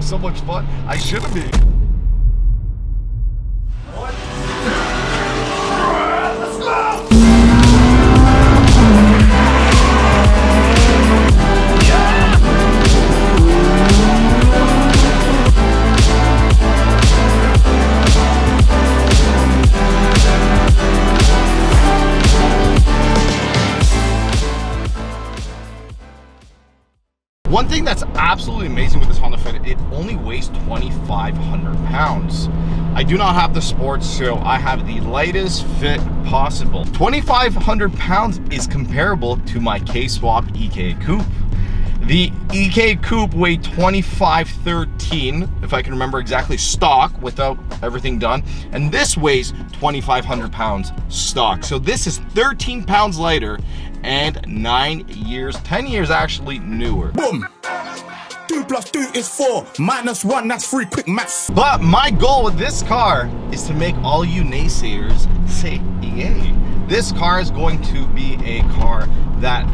so much fun. I shouldn't be. Let's go! One thing that's absolutely amazing with this Honda Fit, it only weighs 2,500 pounds. I do not have the sports, so I have the lightest fit possible. 2,500 pounds is comparable to my K-Swap EK Coupe. The EK Coupe weighed 2,513, if I can remember exactly, stock without everything done. And this weighs 2,500 pounds stock. So this is 13 pounds lighter and 10 years actually newer. Boom! 2 + 2 is 4, -1, that's 3, quick maths. But my goal with this car is to make all you naysayers say yay. This car is going to be a car that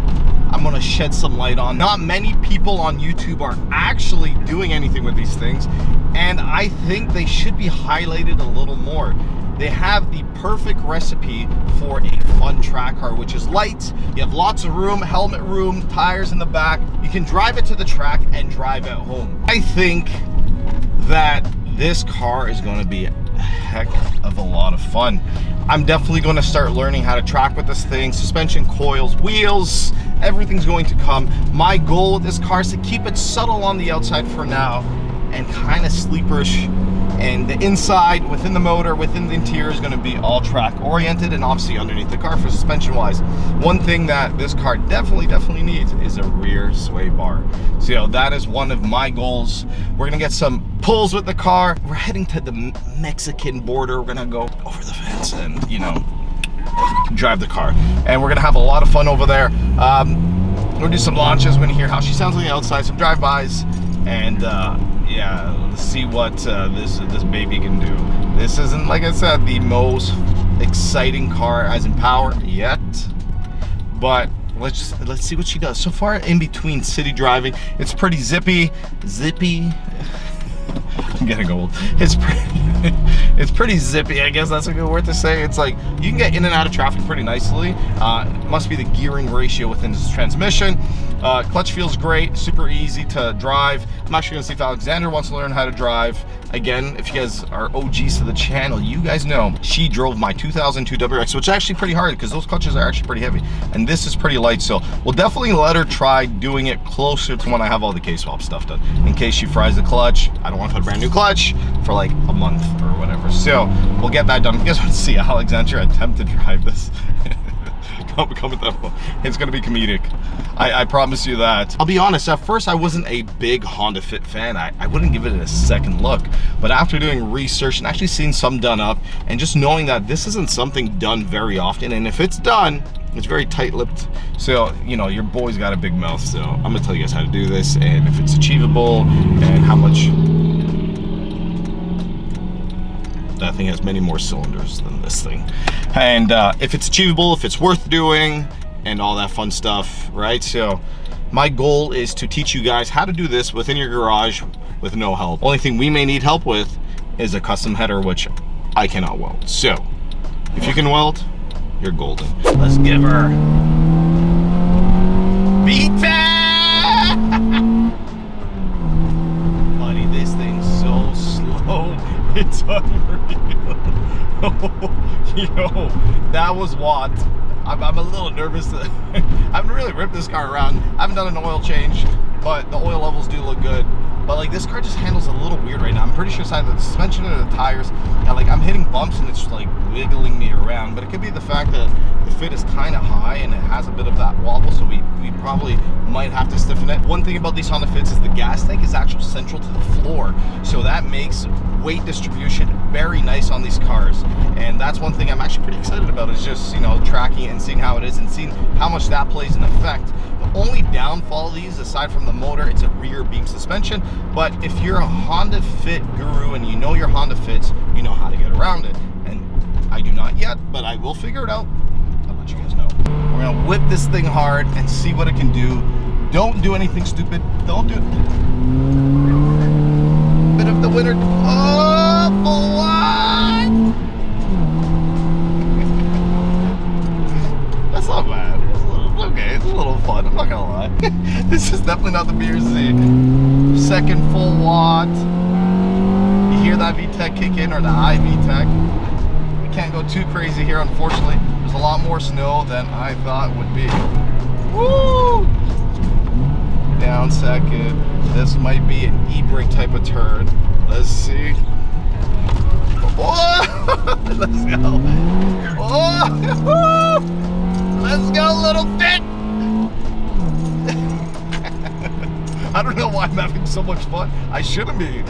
I'm gonna shed some light on. Not many people on YouTube are actually doing anything with these things, and I think they should be highlighted a little more. They have the perfect recipe for a fun track car, which is light. You have lots of room, helmet room, tires in the back. You can drive it to the track and drive at home. I think that this car is going to be a heck of a lot of fun. I'm definitely going to start learning how to track with this thing. Suspension, coils, wheels, everything's going to come. My goal with this car is to keep it subtle on the outside for now and kind of sleeperish. And the inside, within the motor, within the interior is going to be all track oriented, and obviously underneath the car for suspension wise. One thing that this car definitely needs is a rear sway bar. So, you know, that is one of my goals. We're going to get some pulls with the car. We're heading to the Mexican border. We're going to go over the fence and, you know, drive the car. And we're going to have a lot of fun over there. We're going to do some launches. We're going to hear how she sounds on the outside, some drive-bys, and yeah, let's see what this baby can do. This isn't, like I said, the most exciting car as in power yet, but let's see what she does. So far, in between city driving, it's pretty zippy. I'm getting old. It's pretty zippy, I guess that's a good word to say. It's like you can get in and out of traffic pretty nicely. It must be the gearing ratio within this transmission. Clutch feels great, super easy to drive. I'm actually gonna see if Alexander wants to learn how to drive. Again, if you guys are OGs to the channel, you guys know she drove my 2002 WRX, which is actually pretty hard because those clutches are actually pretty heavy. And this is pretty light, so we'll definitely let her try doing it closer to when I have all the K-Swap stuff done. In case she fries the clutch, I don't want to put a brand new clutch for like a month or whatever. So we'll get that done. If you guys want to see Alexander attempt to drive this, comment that below. It's gonna be comedic. I promise you that. I'll be honest, at first I wasn't a big Honda Fit fan. I wouldn't give it a second look. But after doing research and actually seeing some done up and just knowing that this isn't something done very often, and if it's done, it's very tight-lipped. So, you know, your boy's got a big mouth, so I'm gonna tell you guys how to do this and if it's achievable and how much. That thing has many more cylinders than this thing. And if it's achievable, if it's worth doing, and all that fun stuff, right? So my goal is to teach you guys how to do this within your garage with no help. Only thing we may need help with is a custom header, which I cannot weld. So if you can weld, you're golden. Let's give her beat it! Buddy, this thing's so slow. It's unreal. Yo, that was WOT. I'm a little nervous. I haven't really ripped this car around. I haven't done an oil change, but the oil levels do look good. But like this car just handles a little weird right now. I'm pretty sure it's either the suspension or the tires. And like I'm hitting bumps and it's like wiggling me around. But it could be the fact that the fit is kind of high and it has a bit of that wobble, so we probably might have to stiffen it. One thing about these Honda Fits is the gas tank is actually central to the floor, so that makes weight distribution very nice on these cars. And that's one thing I'm actually pretty excited about, is just, you know, tracking it and seeing how it is and seeing how much that plays an effect. The only downfall of these, aside from the motor, it's a rear beam suspension. But if you're a Honda Fit guru and you know your Honda Fits, you know how to get around it. And I do not yet, but I will figure it out. I'll let you guys know. We're gonna whip this thing hard and see what it can do. Don't do anything stupid. Don't do it. winner. Oh, full what? That's not bad. It's okay, it's a little fun. I'm not gonna lie. This is definitely not the BRZ. Second full WOT. You hear that VTEC kick in, or the iVTEC. We can't go too crazy here, unfortunately. There's a lot more snow than I thought would be. Woo! Down second. This might be an e-brake type of turn. Let's see. Oh! Let's go. Oh! Let's go, little fit. I don't know why I'm having so much fun. I shouldn't be,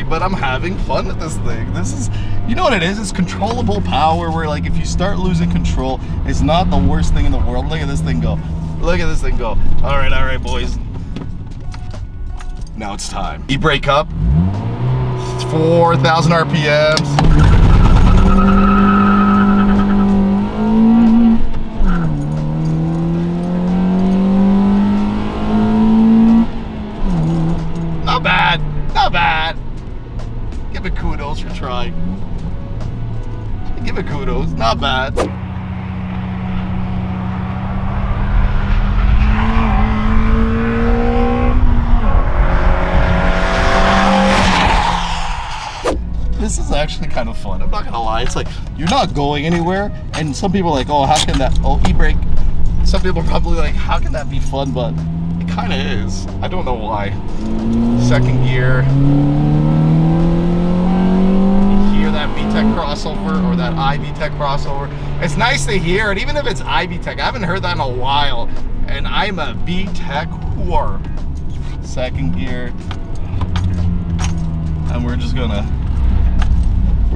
but I'm having fun with this thing. This is, you know what it is? It's controllable power where, like, if you start losing control, it's not the worst thing in the world. Look at this thing go. Look at this thing go. All right, boys. Now it's time. E-brake up. 4,000 RPMs. Not bad. Give it kudos for trying. Give it kudos. Not bad. This is actually kind of fun. I'm not gonna lie. It's like you're not going anywhere, and some people are like, oh, how can that? Oh, e-brake. Some people are probably like, how can that be fun? But it kind of is. I don't know why. Second gear. You hear that VTEC crossover or that iVTEC crossover. It's nice to hear it, even if it's iVTEC. I haven't heard that in a while, and I'm a VTEC whore. Second gear. And we're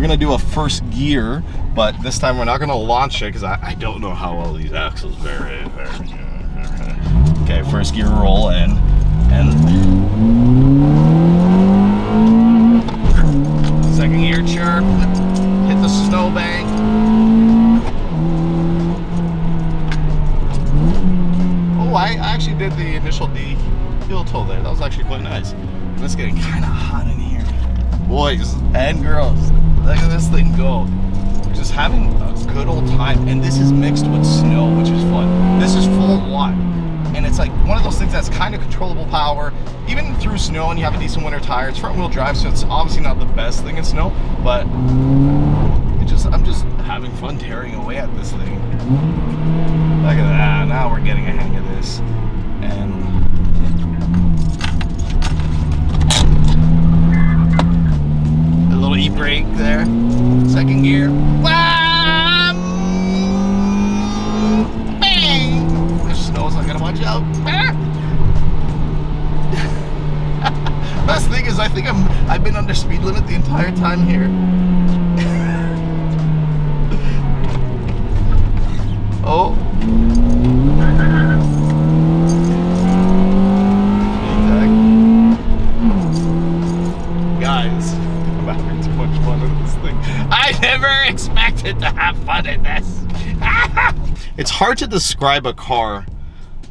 gonna do a first gear, but this time we're not gonna launch it because I don't know how well these axles very. Okay, first gear roll in, and second gear chirp, hit the snowbank. Oh, I actually did the initial heel toe there. That was actually quite nice. And it's getting kind of hot in here. Boys and girls, look at this thing go. Just having a good old time. And this is mixed with snow, which is fun. This is full WOT. And it's like one of those things that's kind of controllable power. Even through snow, and you have a decent winter tire. It's front wheel drive, so it's obviously not the best thing in snow. But I'm just having fun tearing away at this thing. Look at that. Now we're getting a hang of this. And e-brake there. Second gear. Bang! There's snow, so I gotta watch out. Best thing is, I think I've been under speed limit the entire time here. Oh. Guys, I'm having too much fun with this thing. I never expected to have fun in this. It's hard to describe a car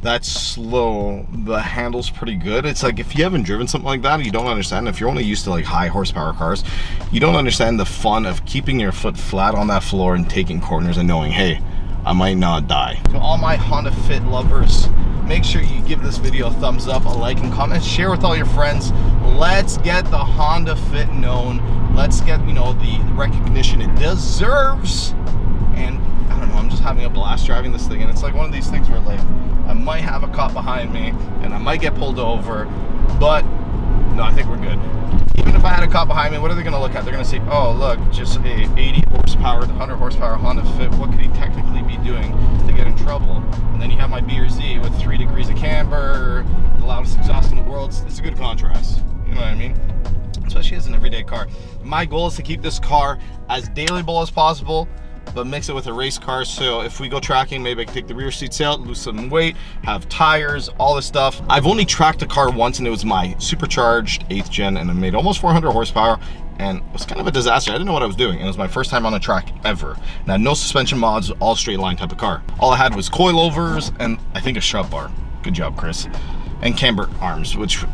that's slow. The handle's pretty good. It's like if you haven't driven something like that, you don't understand. If you're only used to like high horsepower cars, you don't understand the fun of keeping your foot flat on that floor and taking corners and knowing, hey, I might not die. To all my Honda Fit lovers, make sure you give this video a thumbs up, a like, and comment. Share with all your friends. Let's get the Honda Fit known. Let's get, you know, the recognition it deserves. And I don't know, I'm just having a blast driving this thing. And it's like one of these things where like I might have a cop behind me and I might get pulled over, but no, I think we're good. Even if I had a cop behind me, what are they gonna look at? They're gonna say, oh look, just a 80 horsepower, 100 horsepower Honda Fit. What could he technically be doing to get in trouble? And then you have my BRZ with 3 degrees of camber, the loudest exhaust in the world. It's a good contrast, you know what I mean? Especially as an everyday car. My goal is to keep this car as dailyable as possible, but mix it with a race car. So if we go tracking, maybe I can take the rear seats out, lose some weight, have tires, all this stuff. I've only tracked a car once, and it was my supercharged 8th gen, and it made almost 400 horsepower, and it was kind of a disaster. I didn't know what I was doing, and it was my first time on a track ever. And I had no suspension mods, all straight line type of car. All I had was coilovers and I think a shove bar. Good job, Chris. And camber arms, which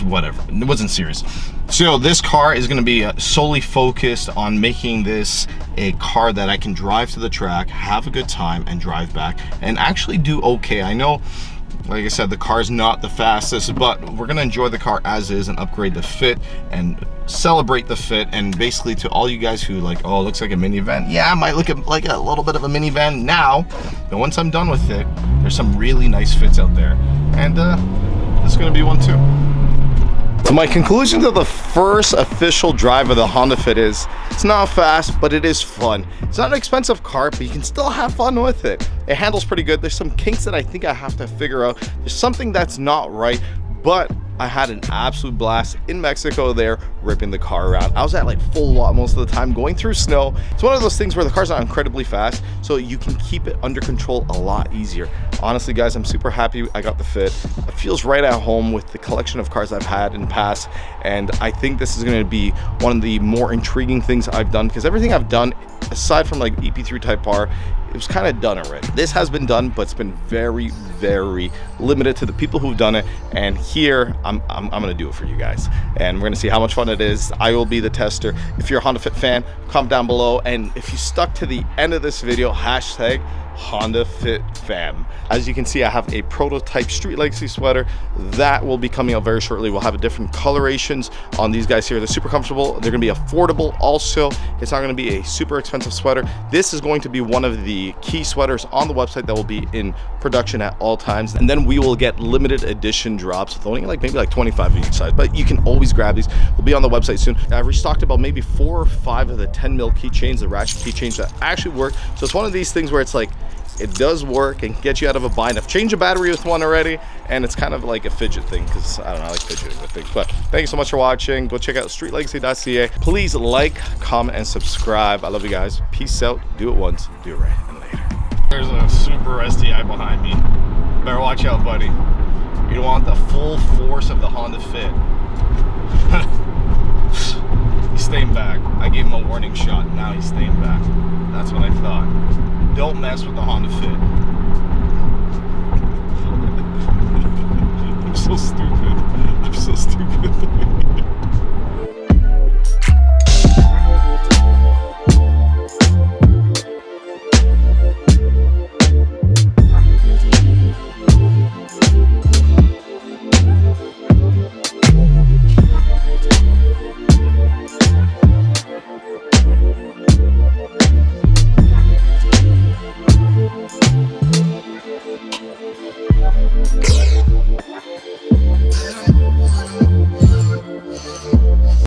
whatever, it wasn't serious. So this car is going to be solely focused on making this a car that I can drive to the track, have a good time, and drive back, and actually do okay. I know, like I said, the car's not the fastest, but we're gonna enjoy the car as is and upgrade the fit and celebrate the fit. And basically, to all you guys who like, oh, it looks like a minivan, yeah, it might look like a little bit of a minivan now, but once I'm done with it, there's some really nice fits out there, and this is gonna be one too. So my conclusion to the first official drive of the Honda Fit is, it's not fast, but it is fun. It's not an expensive car, but you can still have fun with it. It handles pretty good. There's some kinks that I think I have to figure out. There's something that's not right, but I had an absolute blast in Mexico there, ripping the car around. I was at like full lot most of the time, going through snow. It's one of those things where the car's not incredibly fast, so you can keep it under control a lot easier. Honestly, guys, I'm super happy I got the Fit. It feels right at home with the collection of cars I've had in the past, and I think this is going to be one of the more intriguing things I've done, because everything I've done, aside from like EP3 Type R, it was kind of done already. This has been done, but it's been very, very limited to the people who've done it. And here, I'm gonna do it for you guys. And we're gonna see how much fun it is. I will be the tester. If you're a Honda Fit fan, comment down below. And if you stuck to the end of this video, hashtag Honda Fit Fam. As you can see, I have a prototype Street Legacy sweater that will be coming out very shortly. We'll have a different colorations on these guys here. They're super comfortable. They're gonna be affordable also. It's not gonna be a super expensive sweater. This is going to be one of the key sweaters on the website that will be in production at all times. And then we will get limited edition drops with only maybe like 25 of each size, but you can always grab these. They'll be on the website soon. I've restocked about maybe 4 or 5 of the 10 mil keychains, the ratchet keychains that actually work. So it's one of these things where it's like, it does work and get you out of a bind. I've changed a battery with one already, and it's kind of like a fidget thing, because I don't know, I like fidgeting with things. But thank you so much for watching. Go check out streetlegacy.ca. Please like, comment, and subscribe. I love you guys. Peace out. Do it once, do it right, and later. There's a Super STI behind me. Better watch out, buddy. You don't want the full force of the Honda Fit. He's staying back. I gave him a warning shot. Now he's staying back. That's what I thought. Don't mess with the Honda Fit. I'm so stupid. I'm so stupid.